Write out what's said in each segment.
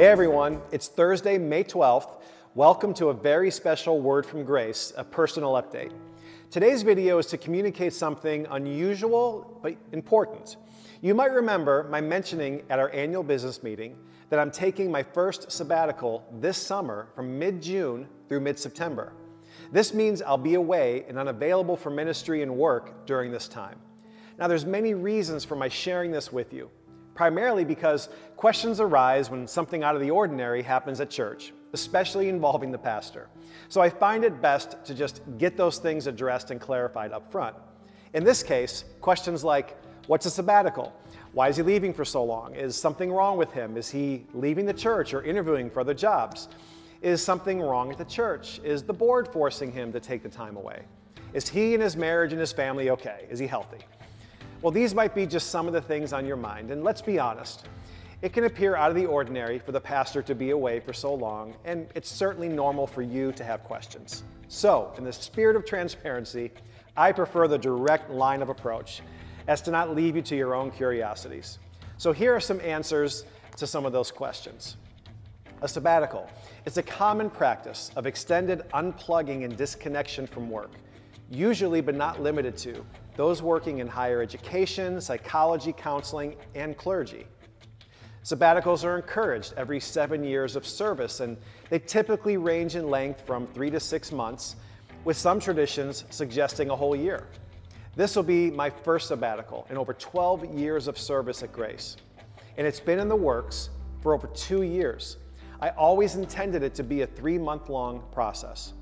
Hey everyone, it's Thursday, May 12th. Welcome to a very special Word from Grace, a personal update. Today's video is to communicate something unusual but important. You might remember my mentioning at our annual business meeting that I'm taking my first sabbatical this summer from mid-June through mid-September. This means I'll be away and unavailable for ministry and work during this time. Now there's many reasons for my sharing this with you. Primarily because questions arise when something out of the ordinary happens at church, especially involving the pastor. So I find it best to just get those things addressed and clarified up front. In this case, questions like, what's a sabbatical? Why is he leaving for so long? Is something wrong with him? Is he leaving the church or interviewing for other jobs? Is something wrong at the church? Is the board forcing him to take the time away? Is he and his marriage and his family okay? Is he healthy? Well, these might be just some of the things on your mind, and let's be honest. It can appear out of the ordinary for the pastor to be away for so long, and it's certainly normal for you to have questions. So, in the spirit of transparency, I prefer the direct line of approach, as to not leave you to your own curiosities. So here are some answers to some of those questions. A sabbatical is a common practice of extended unplugging and disconnection from work, usually but not limited to those working in higher education, psychology, counseling, and clergy. Sabbaticals are encouraged every 7 years of service, and they typically range in length from 3 to 6 months, with some traditions suggesting a whole year. This will be my first sabbatical in over 12 years of service at Grace, and it's been in the works for over 2 years. I always intended it to be a 3-month-long process.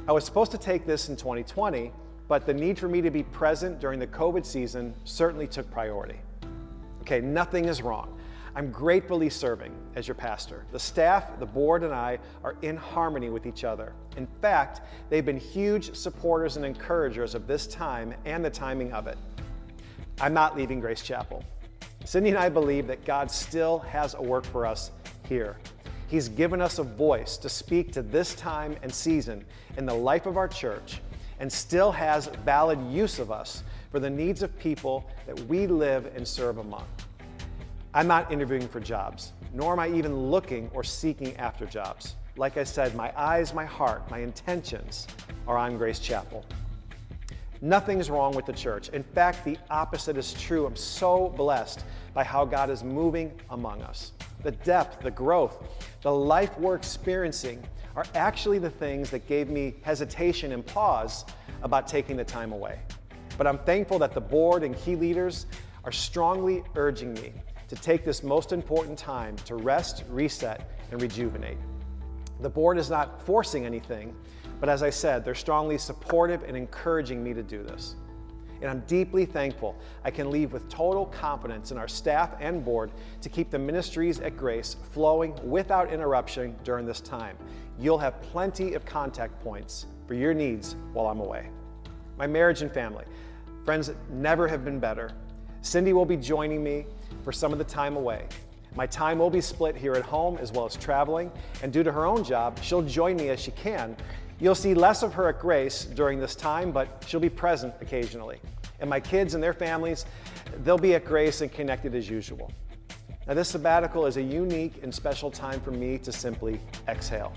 I was supposed to take this in 2020, but the need for me to be present during the COVID season certainly took priority. Okay, nothing is wrong. I'm gratefully serving as your pastor. The staff, the board, and I are in harmony with each other. In fact, they've been huge supporters and encouragers of this time and the timing of it. I'm not leaving Grace Chapel. Cindy and I believe that God still has a work for us here. He's given us a voice to speak to this time and season in the life of our church, and still has valid use of us for the needs of people that we live and serve among. I'm not interviewing for jobs, nor am I even looking or seeking after jobs. Like I said, my eyes, my heart, my intentions are on Grace Chapel. Nothing's wrong with the church. In fact, the opposite is true. I'm so blessed by how God is moving among us. The depth, the growth, the life we're experiencing are actually the things that gave me hesitation and pause about taking the time away. But I'm thankful that the board and key leaders are strongly urging me to take this most important time to rest, reset, and rejuvenate. The board is not forcing anything, but as I said, they're strongly supportive and encouraging me to do this. And I'm deeply thankful I can leave with total confidence in our staff and board to keep the ministries at Grace flowing without interruption during this time. You'll have plenty of contact points for your needs while I'm away. My marriage and family. Friends, never have been better. Cindy will be joining me for some of the time away. My time will be split here at home as well as traveling, and due to her own job, she'll join me as she can. You'll see less of her at Grace during this time, but she'll be present occasionally. And my kids and their families, they'll be at Grace and connected as usual. Now this sabbatical is a unique and special time for me to simply exhale.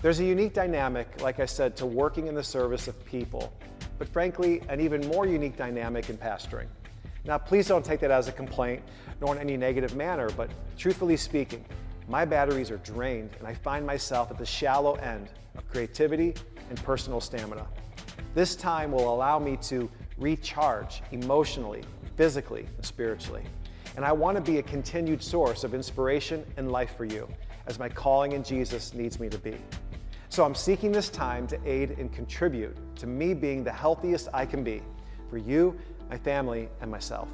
There's a unique dynamic, like I said, to working in the service of people, but frankly, an even more unique dynamic in pastoring. Now please don't take that as a complaint, nor in any negative manner, but truthfully speaking, my batteries are drained and I find myself at the shallow end of creativity and personal stamina. This time will allow me to recharge emotionally, physically, and spiritually. And I want to be a continued source of inspiration and life for you, as my calling in Jesus needs me to be. So I'm seeking this time to aid and contribute to me being the healthiest I can be for you, my family, and myself.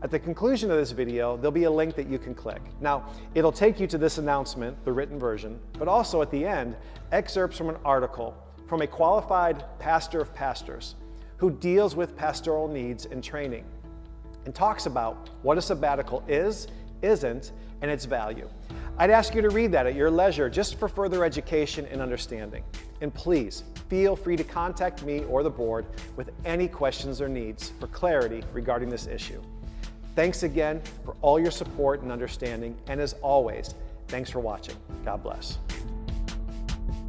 At the conclusion of this video, there'll be a link that you can click. Now, it'll take you to this announcement, the written version, but also at the end, excerpts from an article from a qualified pastor of pastors who deals with pastoral needs and training and talks about what a sabbatical is, isn't, and its value. I'd ask you to read that at your leisure just for further education and understanding. And please, feel free to contact me or the board with any questions or needs for clarity regarding this issue. Thanks again for all your support and understanding, and as always, thanks for watching. God bless.